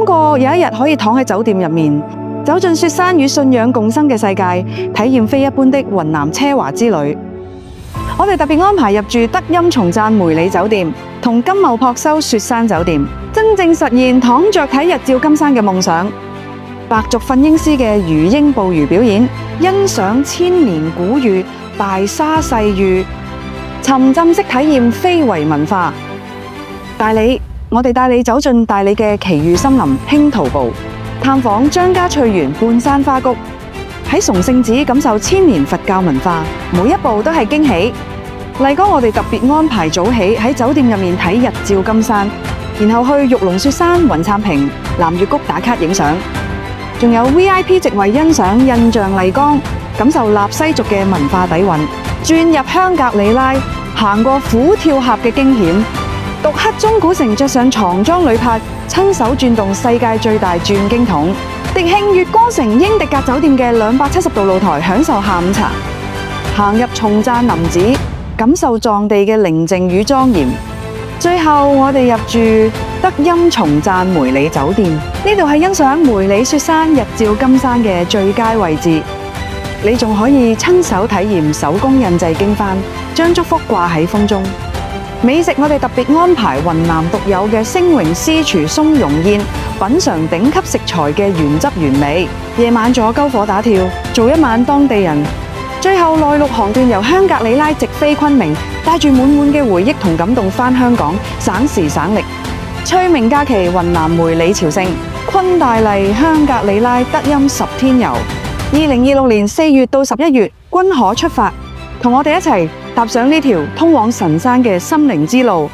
過有一日可以躺喺酒店入面，走進雪山與信仰共生嘅世界，體驗非一般的雲南奢華之旅。我哋特別安排入住德音松讚梅里酒店同金茂樸修雪山酒店，真正實現躺着睇日照金山嘅夢想。白族訓鷹師嘅魚鷹捕魚表演，欣賞千年古語、大沙細語，沉浸式體驗非遺文化。我哋帶你走進大理嘅奇遇森林興圖部，探訪張家翠園半山花谷，喺崇聖寺感受千年佛教文化，每一步都係驚喜。麗哥，我哋特別安排早起喺酒店入面睇日照金山，然後去玉龍雪山、雲杉坪、南月谷打卡影相，仲有 VIP 席位欣賞印象麗江，感受納西族嘅文化底蘊，轉入香格里拉，行過虎跳峽嘅驚險，獨克鐘古城着上床裝旅拍，親手轉動世界最大轉經筒，迪慶月光城英迪格酒店嘅270度露台享受下午茶，行入松讚林子，感受藏地嘅寧靜與莊嚴。最後我哋入住德音松讚梅里酒店，呢度係欣賞梅里雪山日照金山嘅最佳位置。你仲可以親手體驗手工印製經幡，將祝福掛喺風中。美食我哋特別安排雲南獨有嘅星榮私廚松茸宴，品嘗頂級食材嘅原汁原味。夜晚仲有篝火打跳，做一晚當地人。最後內陸航段由香格里拉直飛昆明，帶住滿滿嘅回憶同感動返香港，省時省力。催明假期雲南梅里朝聖，昆大麗香格里拉德音10天遊。2026年4月到11月均可出發，同我哋一齊踏上呢條通往神山嘅心靈之路。